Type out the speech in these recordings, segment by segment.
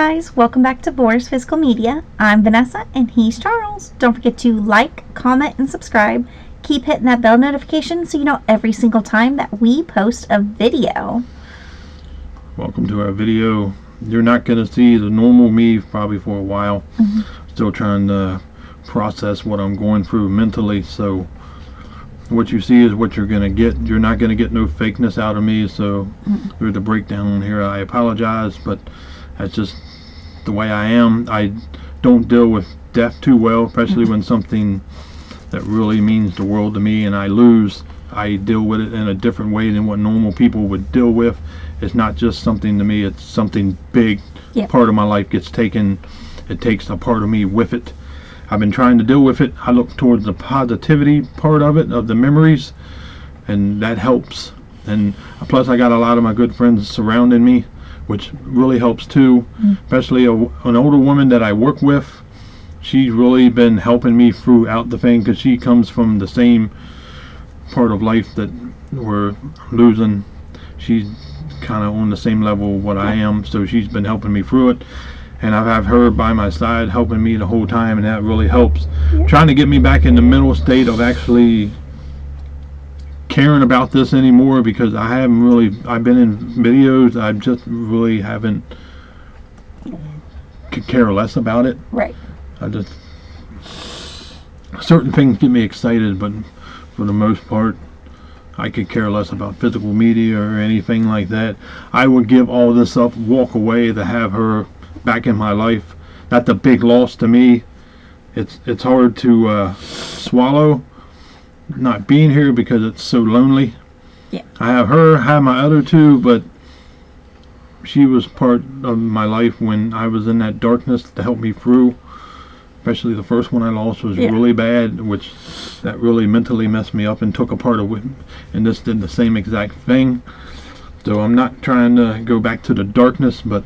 guys, welcome back to Boar's Physical Media. I'm Vanessa and he's Charles. Don't forget to like, comment, and subscribe. Keep hitting that bell notification so you know every single time that we post a video. Welcome to our video. You're not going to see the normal me probably for a while. Still trying to process what I'm going through mentally, so what you see is what you're going to get. You're not going to get no fakeness out of me, so there's a breakdown here. I apologize, but that's just the way I am. I don't deal with death too well, especially when something that really means the world to me and I lose. I deal with it in a different way than what normal people would deal with. It's not just something to me, it's something big. Part of my life gets taken. It takes a part of me with it. I've been trying to deal with it. I look towards the positivity part of it, of the memories, and that helps. And plus I got a lot of my good friends surrounding me, which really helps too. Especially an older woman that I work with. She's really been helping me throughout the thing, because she comes from the same part of life that we're losing. She's kind of on the same level what I am, so she's been helping me through it. And I've had her by my side helping me the whole time, and that really helps. Trying to get me back in the mental state of actually caring about this anymore, because I haven't really, I've been in videos, I just really haven't, could care less about it. Right. I just, certain things get me excited, but for the most part I could care less about physical media or anything like that. I would give all this up, walk away to have her back in my life. That's a big loss to me. It's hard to swallow not being here, because it's so lonely. I have her, have my other two, but she was part of my life when I was in that darkness to help me through. Especially the first one I lost was really bad, which that really mentally messed me up and took a part of it, and this did the same exact thing. So I'm not trying to go back to the darkness, but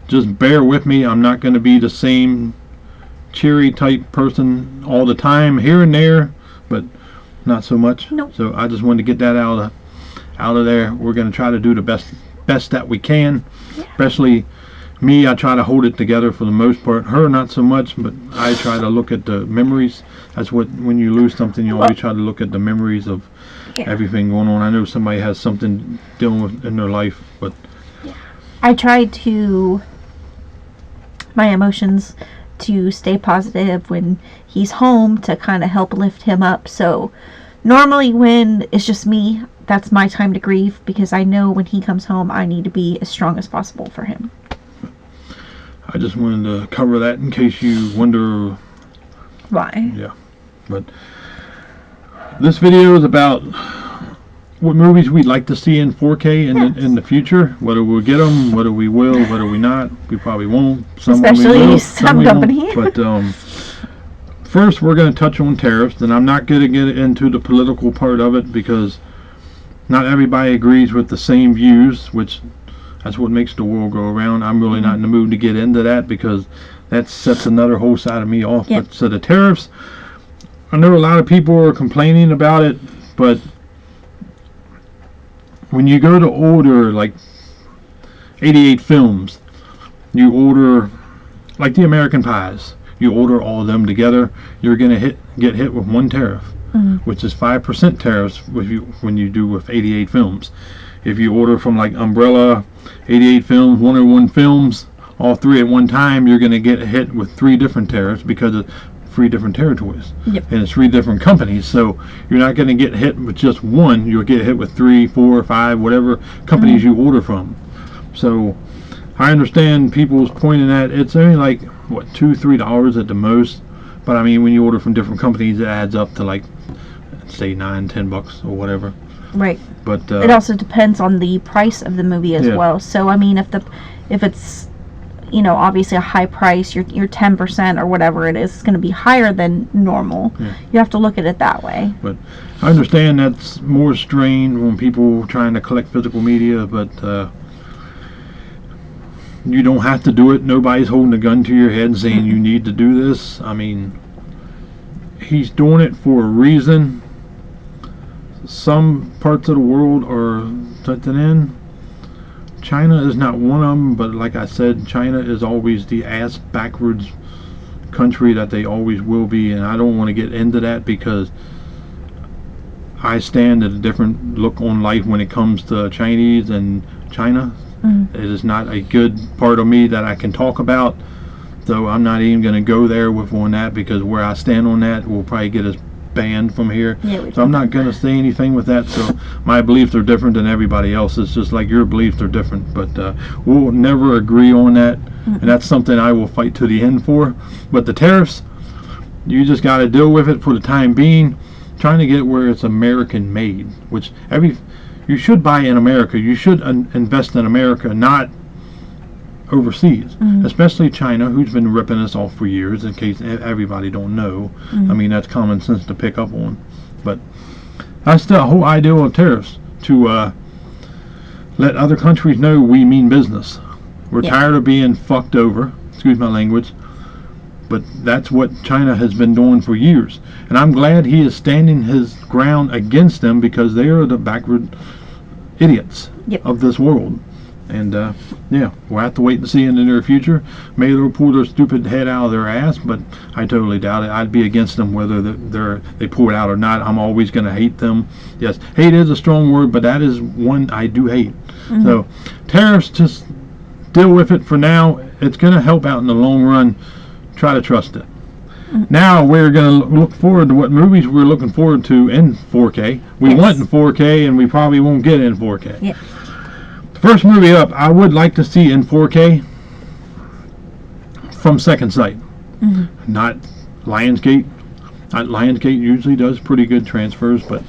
just bear with me. I'm not going to be the same cheery type person all the time, here and there, but not so much. So I just wanted to get that out of there. We're going to try to do the best that we can. Especially me, I try to hold it together for the most part. Her, not so much, but I try to look at the memories. That's what, when you lose something, you always try to look at the memories of everything going on. I know somebody has something dealing with in their life, but I try to, my emotions, to stay positive when he's home, to kind of help lift him up. So normally when it's just me, that's my time to grieve, because I know when he comes home I need to be as strong as possible for him. I just wanted to cover that in case you wonder why. But this video is about what movies we'd like to see in 4K in the future. Whether we'll get them, whether we will, whether we not. We probably won't. Especially we will, some company. But first we're going to touch on tariffs, and I'm not going to get into the political part of it, because not everybody agrees with the same views, which that's what makes the world go around. I'm really not in the mood to get into that, because that sets another whole side of me off. But so the tariffs, I know a lot of people are complaining about it, but when you go to order like 88 films, you order like the American Pies, you order all of them together, you're going to get hit with one tariff, which is 5% tariffs when you do with 88 films. If you order from like Umbrella, 88 films, 101 films, all three at one time, you're going to get hit with 3 different tariffs, because of 3 different territories. And it's 3 different companies, so you're not going to get hit with just one. You'll get hit with 3, 4, 5, whatever companies you order from. So I understand people's pointing at it's only like what, $2-3 at the most, but I mean when you order from different companies it adds up to like, say, $9-10 or whatever. Right. But it also depends on the price of the movie as well. So I mean, if it's, you know, obviously a high price, your 10% or whatever it is, it's going to be higher than normal. You have to look at it that way. But I understand that's more strain when people trying to collect physical media, but you don't have to do it. Nobody's holding a gun to your head saying you need to do this. I mean, he's doing it for a reason. Some parts of the world are shutting in. China is not one of them, but like I said, China is always the ass backwards country that they always will be, and I don't want to get into that because I stand at a different look on life when it comes to Chinese and China. It is not a good part of me that I can talk about, so I'm not even going to go there with on that, because where I stand on that will probably get us banned from here. So I'm not going to say anything with that. So my beliefs are different than everybody else's, just like your beliefs are different, but we'll never agree on that. And that's something I will fight to the end for. But the tariffs, you just got to deal with it for the time being, trying to get where it's American made, which you should buy in America. You should invest in America, not overseas, especially China, who's been ripping us off for years, in case everybody don't know. I mean, that's common sense to pick up on. But that's the whole idea of tariffs, to let other countries know we mean business. We're tired of being fucked over, excuse my language, but that's what China has been doing for years. And I'm glad he is standing his ground against them, because they are the backward idiots of this world. And yeah, we'll have to wait and see in the near future. Maybe they'll pull their stupid head out of their ass, but I totally doubt it. I'd be against them whether they pull it out or not. I'm always going to hate them. Yes, hate is a strong word, but that is one I do hate. So tariffs, just deal with it for now. It's going to help out in the long run. Try to trust it. Now we're going to look forward to what movies we're looking forward to in 4K. We want in 4K, and we probably won't get it in 4K. The first movie up I would like to see in 4K from Second Sight. Not Lionsgate. Lionsgate usually does pretty good transfers, but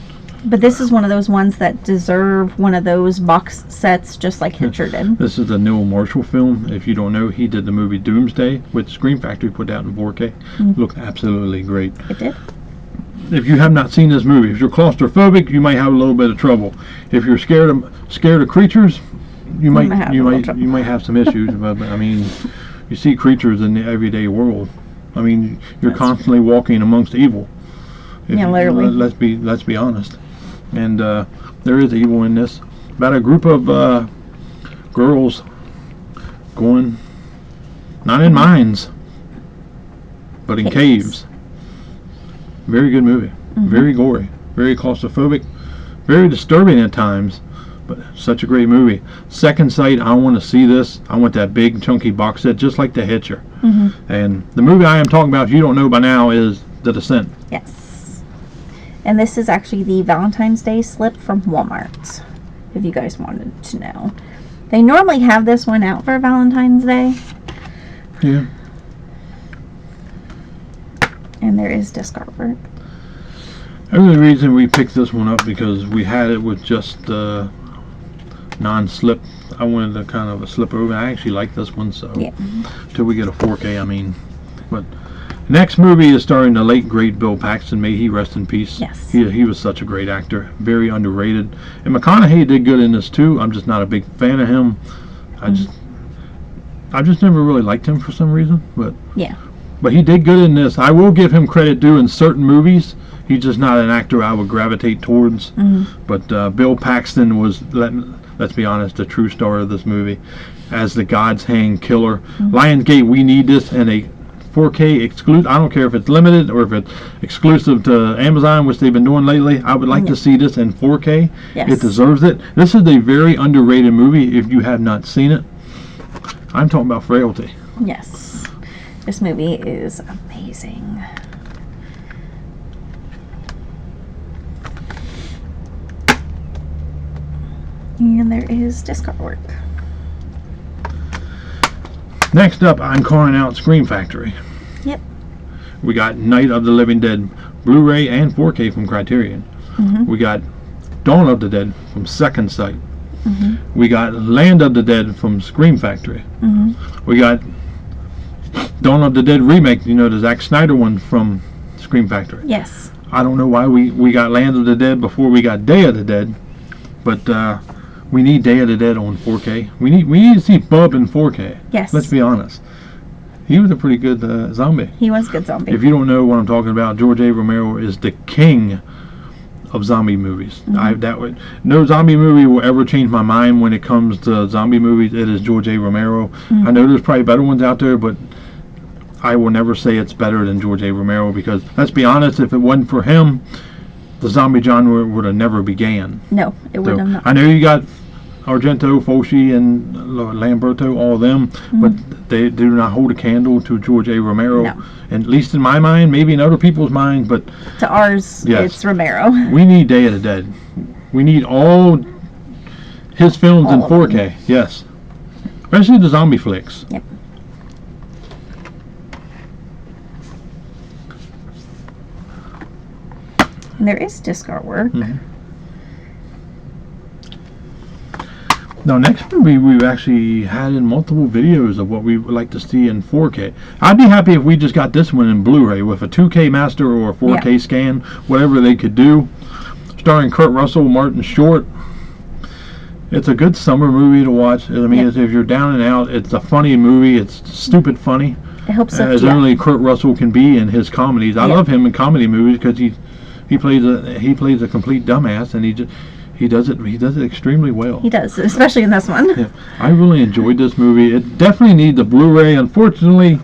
this is one of those ones that deserve one of those box sets, just like Hitcher did. This is the Neil Marshall film. If you don't know, he did the movie Doomsday, which Scream Factory put out in 4K. Looked absolutely great. It did. If you have not seen this movie, if you're claustrophobic, you might have a little bit of trouble. If you're scared of creatures, you might have some issues. But I mean, you see creatures in the everyday world. I mean, you're constantly walking amongst evil. Literally. Let's be honest. And there is evil in this. About a group of girls going, not in mines, but in caves. Very good movie. Very gory. Very claustrophobic. Very disturbing at times. But such a great movie. Second Sight, I want to see this. I want that big chunky box set, just like The Hitcher. And the movie I am talking about, if you don't know by now, is The Descent. Yes. And this is actually the Valentine's Day slip from Walmart, if you guys wanted to know. They normally have this one out for Valentine's Day. Yeah. And there is disc artwork. The only reason we picked this one up because we had it with just non-slip. I wanted to kind of a slip over. I actually like this one, so till we get a 4K, I mean. But next movie is starring the late great Bill Paxton. May he rest in peace. Yes. He was such a great actor, very underrated. And McConaughey did good in this too. I'm just not a big fan of him. I just never really liked him for some reason. But he did good in this. I will give him credit due in certain movies. He's just not an actor I would gravitate towards. But Bill Paxton was, let's be honest, the true star of this movie as the God's Hand killer. Lionsgate, we need this in a 4K exclusive. I don't care if it's limited or if it's exclusive to Amazon, which they've been doing lately. I would like to see this in 4K. It deserves it. This is a very underrated movie if you have not seen it. I'm talking about Frailty. Yes. This movie is amazing. And there is disc artwork. Next up, I'm calling out Scream Factory. Yep. We got Night of the Living Dead Blu-ray and 4K from Criterion. We got Dawn of the Dead from Second Sight. We got Land of the Dead from Scream Factory. We got Dawn of the Dead remake, you know, the Zack Snyder one from Scream Factory. Yes. I don't know why we got Land of the Dead before we got Day of the Dead, but we need Day of the Dead on 4K. We need to see Bub in 4K. Yes. Let's be honest. He was a pretty good zombie. He was a good zombie. If you don't know what I'm talking about, George A. Romero is the king of zombie movies. No zombie movie will ever change my mind when it comes to zombie movies. It is George A. Romero. I know there's probably better ones out there, but I will never say it's better than George A. Romero, because let's be honest, if it wasn't for him, the zombie genre would have never began. No, it would have not. I know you got Argento, Fulci, and Lamberto, all of them, but they do not hold a candle to George A. Romero. No. And at least in my mind, maybe in other people's minds, but to ours, yes, it's Romero. We need Day of the Dead. We need all his films in 4K. Yes, especially the zombie flicks. Yep. And there is disc artwork. Now, next movie we've actually had in multiple videos of what we would like to see in 4K. I'd be happy if we just got this one in Blu-ray with a 2K master or a 4K scan, whatever they could do. Starring Kurt Russell, Martin Short. It's a good summer movie to watch. I mean, if you're down and out, it's a funny movie. It's stupid funny. It helps as only Kurt Russell can be in his comedies. I love him in comedy movies because he plays a complete dumbass, and he does it extremely well. He does, especially in this one. Yeah, I really enjoyed this movie. It definitely needs a Blu-ray. Unfortunately,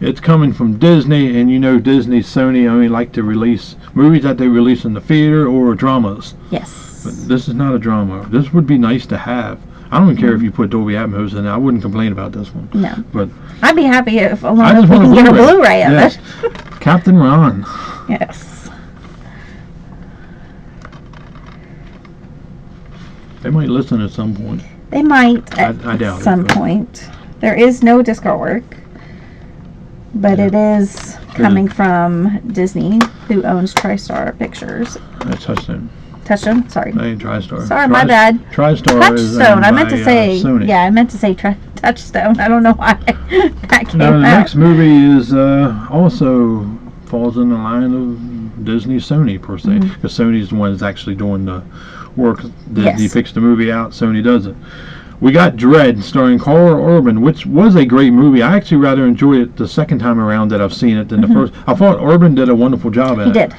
it's coming from Disney, and you know Disney, Sony only like to release movies that they release in the theater or dramas. Yes. But this is not a drama. This would be nice to have. I don't even care if you put Dolby Atmos in it. I wouldn't complain about this one. No. But I'd be happy if we I just want can get a Blu-ray of it. Captain Ron. Yes. They might listen at some point. They might at I doubt some point. There is no disc artwork, but it is coming from Disney, who owns TriStar Pictures. Touchstone. Touchstone? Sorry. I ain't TriStar. Sorry, my bad. TriStar is Touchstone. I meant to say Sony. Yeah, I meant to say Touchstone. I don't know why that came Now, the out. next movie is also falls in the line of Disney, Sony per se, because Sony's the one that's actually doing the work. Disney picks the movie out, Sony does it. We got Dread, starring Carl Urban, which was a great movie. I actually rather enjoyed it the second time around that I've seen it than the first. I thought Urban did a wonderful job at it. He did.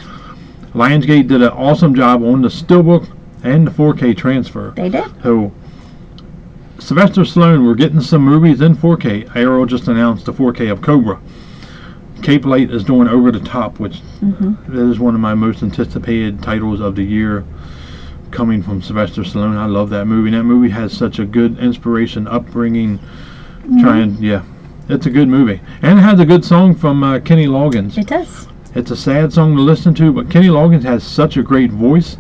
Lionsgate did an awesome job on the Steelbook and the 4K transfer. They did. So, Sylvester Stallone, we're getting some movies in 4K. Arrow just announced the 4K of Cobra. Cape Light is doing Over the Top, which is one of my most anticipated titles of the year, coming from Sylvester Stallone. I love that movie. That movie has such a good inspiration, upbringing. It's a good movie. And it has a good song from Kenny Loggins. It does. It's a sad song to listen to, but Kenny Loggins has such a great voice.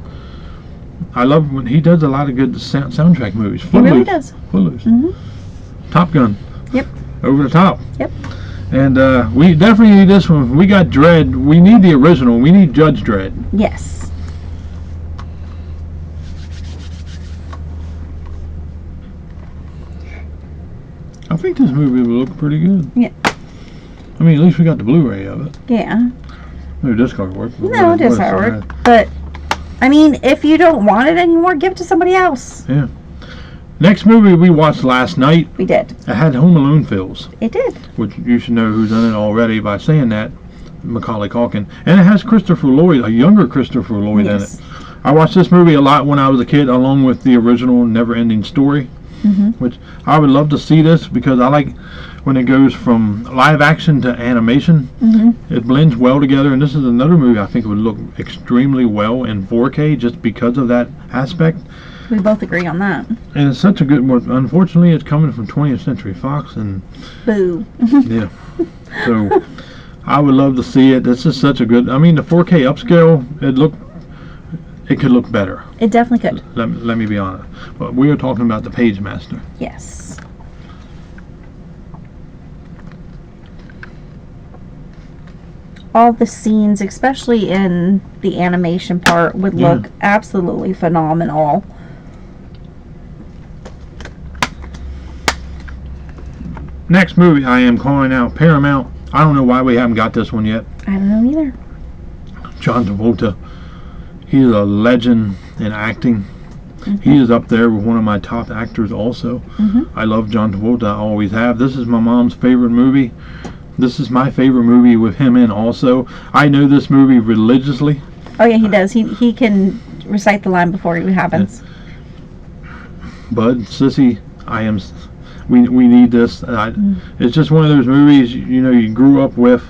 I love when he does a lot of good soundtrack movies. He really does. Footloose. Top Gun. Yep. Over the Top. Yep. And we definitely need this one. We got Dredd. We need the original. We need Judge Dredd. Yes. I think this movie will look pretty good. Yeah. I mean, at least we got the Blu-ray of it. Yeah. No disc artwork. No disc artwork. But, I mean, if you don't want it anymore, give it to somebody else. Yeah. Next movie we watched last night. We did. It had Home Alone feels. It did. Which you should know who's in it already by saying that. Macaulay Culkin. And it has Christopher Lloyd, a younger Christopher Lloyd in it. I watched this movie a lot when I was a kid, along with the original Never Ending Story. Which I would love to see this, because I like when it goes from live action to animation. It blends well together, and this is another movie I think would look extremely well in 4K just because of that aspect. We both agree on that. And it's such a good one. Unfortunately, it's coming from 20th Century Fox, and boo. Yeah. So I would love to see it. This is such a good. I mean, the 4K upscale. It could look better. It definitely could. Let me be honest. But we are talking about the Page Master. Yes. All the scenes, especially in the animation part, would look absolutely phenomenal. Next movie I am calling out Paramount. I don't know why we haven't got this one yet. I don't know either. John Travolta. He's a legend in acting. He is up there with one of my top actors also. I love John Travolta. I always have. This is my mom's favorite movie. This is my favorite movie with him in also. I know this movie religiously. Oh yeah, he does. He can recite the line before it happens. Bud, Sissy, we need this. It's just one of those movies, you know, you grew up with,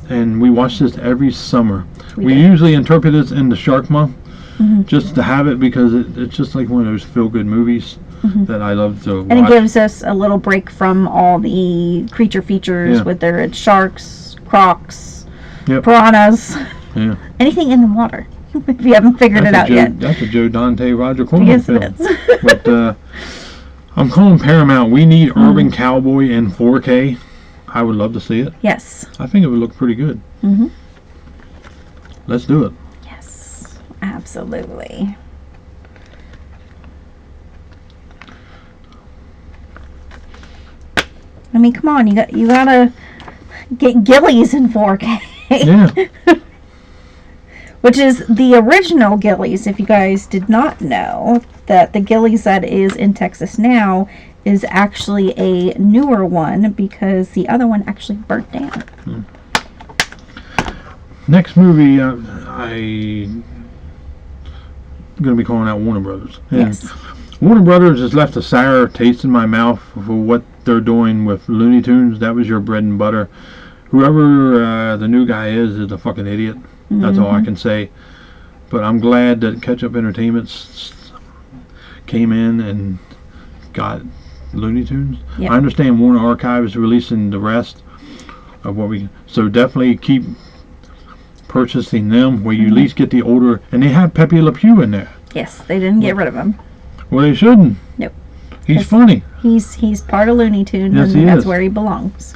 and we watch this every summer. We usually interpret this in the Shark Month, just to have it, because it's just like one of those feel-good movies that I love to watch. And it gives us a little break from all the creature features with their sharks, crocs, piranhas, anything in the water. If you haven't figured it out yet. That's a Joe Dante Roger Corman film. Yes, it is. But I'm calling Paramount. We need Urban Cowboy in 4K. I would love to see it. Yes. I think it would look pretty good. Let's do it. Yes, absolutely. I mean, come on, you gotta get Gillies in 4K. Yeah. Which is the original Gillies, if you guys did not know, that the Gillies that is in Texas now is actually a newer one, because the other one actually burnt down. Next movie, I'm going to be calling out Warner Brothers. And Yes. Warner Brothers has left a sour taste in my mouth for what they're doing with Looney Tunes. That was your bread and butter. Whoever the new guy is a fucking idiot. That's all I can say. But I'm glad that Catch Up Entertainment came in and got Looney Tunes. Yep. I understand Warner Archive is releasing the rest of what we... So definitely keep purchasing them, where you at least get the older... And they have Pepe Le Pew in there. Yes, they didn't get rid of him. Well, they shouldn't. Nope. He's funny. He's part of Looney Tunes, Yes, and he that's is. where he belongs.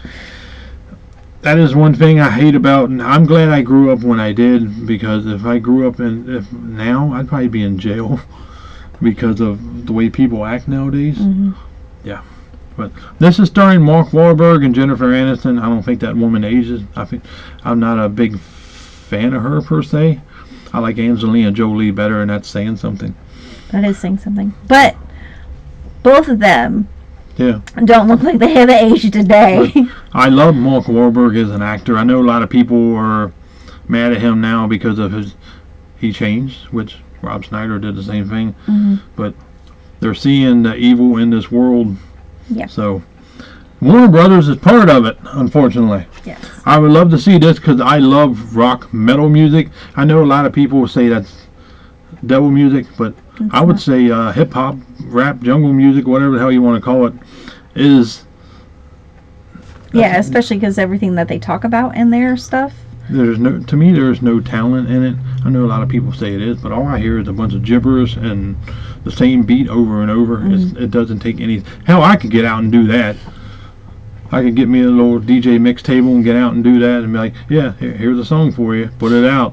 That is one thing I hate about, and I'm glad I grew up when I did, because if I grew up now, I'd probably be in jail because of the way people act nowadays. Yeah. But this is starring Mark Wahlberg and Jennifer Aniston. I don't think that woman ages. I'm not a big fan of her per se. I like Angelina Jolie better, and that's saying something. That is saying something. But both of them Yeah. don't look like they have aged today. I love Mark Wahlberg as an actor. I know a lot of people are mad at him now because of he changed, which Rob Schneider did the same thing. But they're seeing the evil in this world. Yeah. So Warner Brothers is part of it, unfortunately. Yes. I would love to see this because I love rock metal music. I know a lot of people say that's devil music, but I would say hip hop, rap, jungle music, whatever the hell you want to call it, is... Yeah, especially because everything that they talk about in their stuff. To me, there's no talent in it. I know a lot of people say it is, but all I hear is a bunch of gibberish and the same beat over and over. It doesn't take any... Hell, I could get out and do that. I could get me a little DJ mix table and get out and do that and be like, yeah, here's a song for you. Put it out.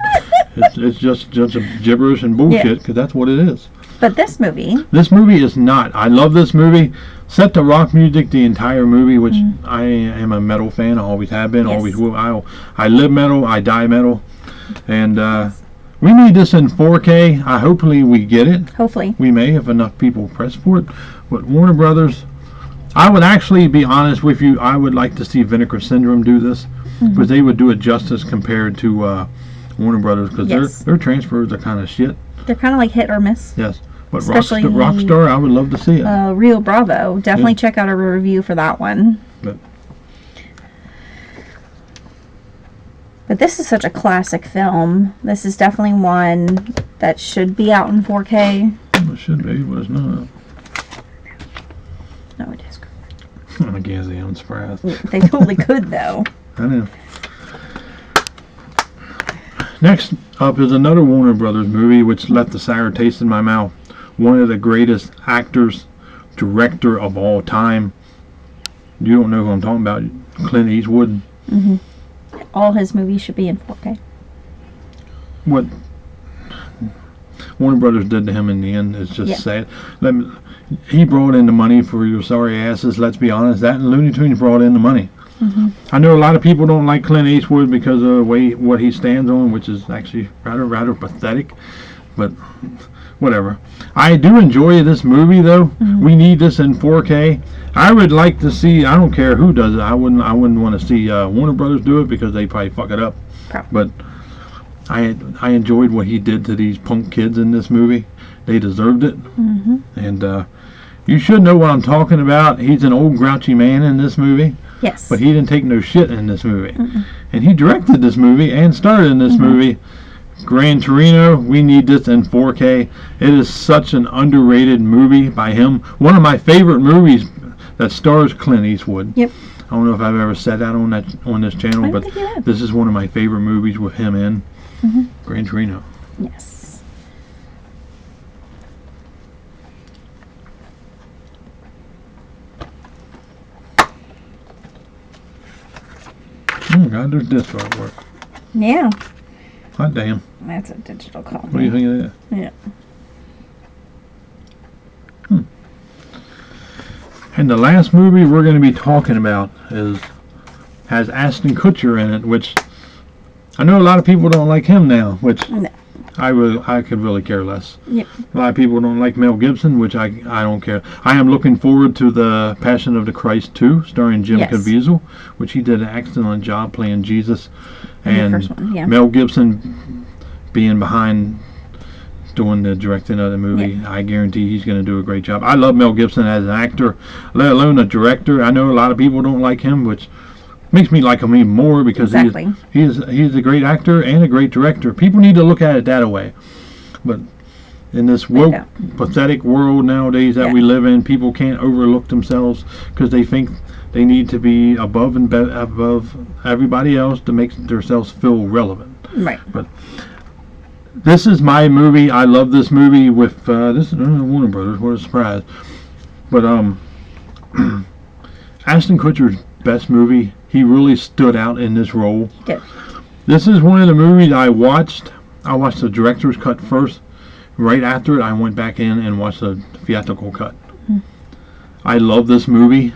It's just a gibberish and bullshit, because that's what it is. But this movie... This movie is not. I love this movie. Set to rock music the entire movie, which I am a metal fan. I always have been, always will. I live metal. I die metal. And we need this in 4K. Hopefully we get it. Hopefully. We may if enough people press for it. But Warner Brothers... I would actually be honest with you. I would like to see Vinegar Syndrome do this, because they would do it justice compared to Warner Brothers, because their transfers are kind of shit. They're kind of like hit or miss. Yes, but Especially Rockstar, I would love to see it. Rio Bravo. Definitely check out our review for that one. But this is such a classic film. This is definitely one that should be out in 4K. It should be, but it's not. No, it is. I guess I'm surprised. They totally could, though. I know. Next up is another Warner Brothers movie which left a sour taste in my mouth. One of the greatest actors, director of all time. You don't know who I'm talking about. Clint Eastwood. All his movies should be in 4K. What Warner Brothers did to him in the end is just sad. He brought in the money for your sorry asses, let's be honest. That and Looney Tunes brought in the money. I know a lot of people don't like Clint Eastwood because of what he stands on, which is actually rather pathetic. But whatever. I do enjoy this movie, though. We need this in 4K. I would like to see... I don't care who does it. I wouldn't want to see Warner Brothers do it, because they probably fuck it up. Probably. But I enjoyed what he did to these punk kids in this movie. They deserved it. And you should know what I'm talking about. He's an old grouchy man in this movie. Yes. But he didn't take no shit in this movie. And he directed this movie and starred in this movie. Gran Torino, we need this in 4K. It is such an underrated movie by him. One of my favorite movies that stars Clint Eastwood. Yep. I don't know if I've ever said that on this channel, but this is one of my favorite movies with him in. Gran Torino. Yes. Oh my God, there's disc artwork. Yeah. Hot damn. That's a digital copy. What do you think of that? Yeah. And the last movie we're going to be talking about has Ashton Kutcher in it, which I know a lot of people don't like him now, which No. I could really care less. Yep. A lot of people don't like Mel Gibson, which I don't care. I am looking forward to the Passion of the Christ 2, starring Jim Caviezel, which he did an excellent job playing Jesus. And the first one, yeah. Mel Gibson being behind doing the directing of the movie, I guarantee he's going to do a great job. I love Mel Gibson as an actor, let alone a director. I know a lot of people don't like him, which makes me like him even more because he's a great actor and a great director. People need to look at it that way. But in this woke, pathetic world nowadays that we live in, people can't overlook themselves because they think they need to be above everybody else to make themselves feel relevant. Right. But this is my movie. I love this movie with this is Warner Brothers. What a surprise! But Ashton Kutcher's best movie. He really stood out in this role. Good. This is one of the movies I watched. I watched the director's cut first. Right after it, I went back in and watched the theatrical cut. I love this movie.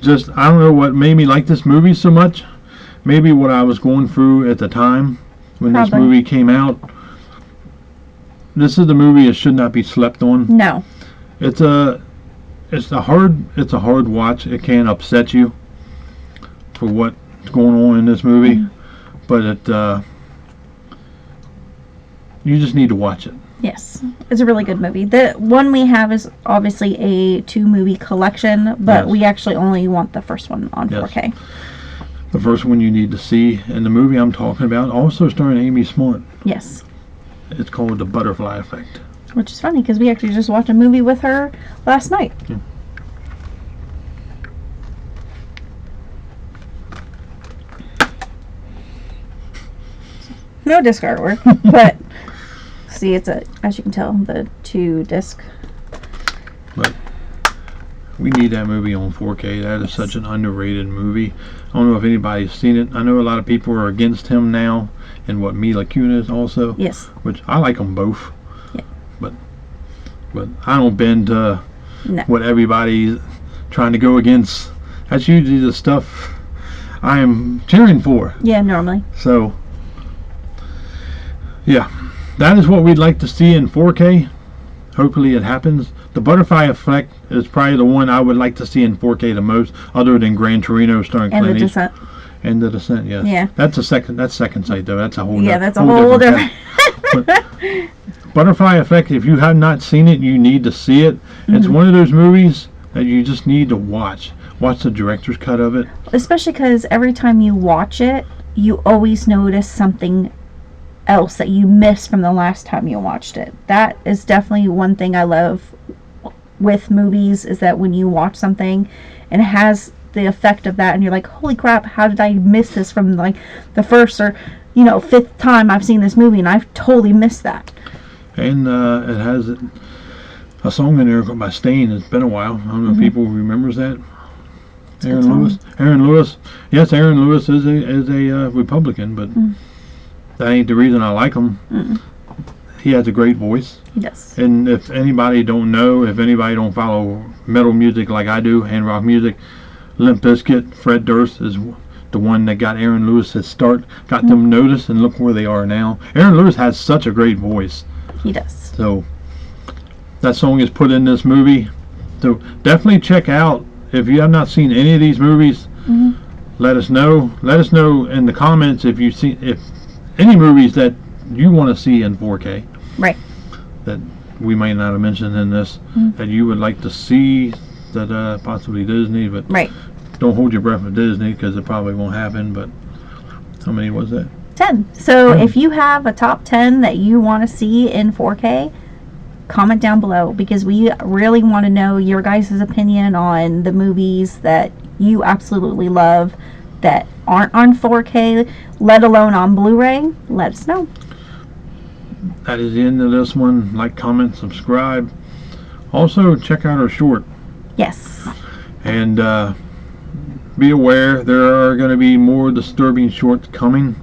Just, I don't know what made me like this movie so much. Maybe what I was going through at the time when this movie came out. This is the movie that should not be slept on. No. It's a hard watch. It can upset you for what's going on in this movie, but you just need to watch it. Yes, it's a really good movie. The one we have is obviously a 2-movie collection, but we actually only want the first one on 4K. The first one you need to see, and the movie I'm talking about, also starring Amy Smart. Yes. It's called The Butterfly Effect. Which is funny because we actually just watched a movie with her last night. Yeah. No disc artwork, but see, it's as you can tell, the 2-disc. But we need that movie on 4K. That is such an underrated movie. I don't know if anybody's seen it. I know a lot of people are against him now, and what Mila Kunis also. Yes. Which I like them both. Yeah. But I don't bend to what everybody's trying to go against. That's usually the stuff I am cheering for. Yeah, normally. So, yeah, that is what we'd like to see in 4K. Hopefully it happens. The Butterfly Effect is probably the one I would like to see in 4K the most, other than Gran Torino starring Clint Eastwood. Descent. And The Descent, yes. Yeah. That's second sight though. That's a whole that's a whole different. Butterfly Effect, if you have not seen it, you need to see it. It's one of those movies that you just need to watch. Watch the director's cut of it. Especially because every time you watch it, you always notice something else that you missed from the last time you watched it. That is definitely one thing I love with movies, is that when you watch something and it has the effect of that and you're like, holy crap, how did I miss this from like the first or 5th time I've seen this movie, and I've totally missed that. And it has a song in there by Stain. It's been a while. I don't know if people remembers that. Aaron Lewis. Yes, Aaron Lewis is a Republican, but that ain't the reason I like him. He has a great voice. He does. And if anybody don't know, if anybody don't follow metal music like I do, and rock music, Limp Bizkit, Fred Durst is the one that got Aaron Lewis his start, got them noticed, and look where they are now. Aaron Lewis has such a great voice. He does. So that song is put in this movie. So definitely check out, if you have not seen any of these movies, let us know. Let us know in the comments if any movies that you want to see in 4K. Right. That we might not have mentioned in this, that you would like to see, that possibly Disney, but Right. don't hold your breath with Disney because it probably won't happen. But how many was that? 10. So if you have a top 10 that you want to see in 4K, comment down below, because we really want to know your guys' opinion on the movies that you absolutely love that aren't on 4K, let alone on Blu-ray. Let us know. That is the end of this one. Like, comment, subscribe. Also, check out our short. Yes. And be aware, there are going to be more disturbing shorts coming.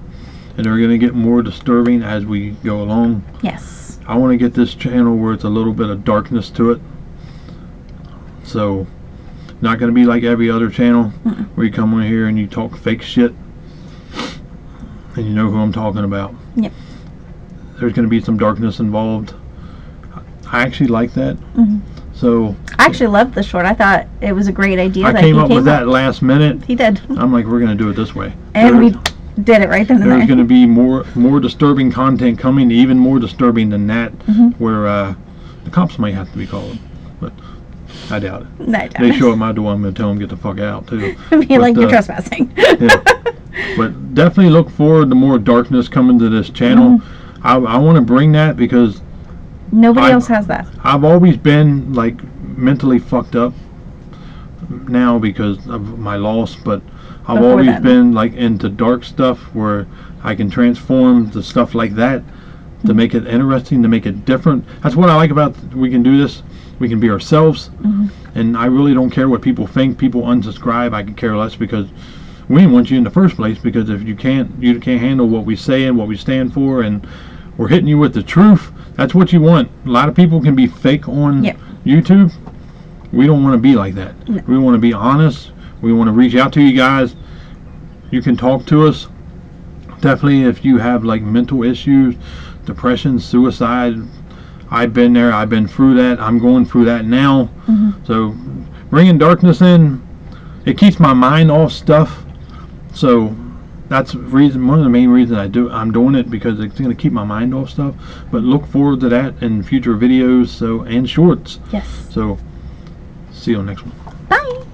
And they're going to get more disturbing as we go along. Yes. I want to get this channel where it's a little bit of darkness to it. So, not going to be like every other channel where you come on here and you talk fake shit. And you know who I'm talking about. Yep. There's going to be some darkness involved. I actually like that. So I actually loved the short. I thought it was a great idea. I came up with that last minute. He did. I'm like, we're going to do it this way. And we did it right then and there. There's going to be more disturbing content coming, even more disturbing than that, where the cops might have to be called. But I doubt it. No, I doubt They it. show up my door, I'm going to tell them get the fuck out too. Be like, you're trespassing. Yeah. But definitely look forward to more darkness coming to this channel. I want to bring that because nobody else has that. I've always been like mentally fucked up now because of my loss, but I've Before always then. been like into dark stuff where I can transform the stuff like that to make it interesting, to make it different. That's what I like about we can do this. We can be ourselves, and I really don't care what people think. People unsubscribe, I could care less, because we didn't want you in the first place. Because if you can't handle what we say and what we stand for, and we're hitting you with the truth, that's what you want. A lot of people can be fake on YouTube. We don't want to be like that. No. We want to be honest. We want to reach out to you guys. You can talk to us. Definitely if you have like mental issues, depression, suicide. I've been there. I've been through that. I'm going through that now. So bringing darkness in, it keeps my mind off stuff. So that's one of the main reasons I'm doing it, because it's going to keep my mind off stuff. But look forward to that in future videos, and shorts. Yes. So see you on the next one. Bye.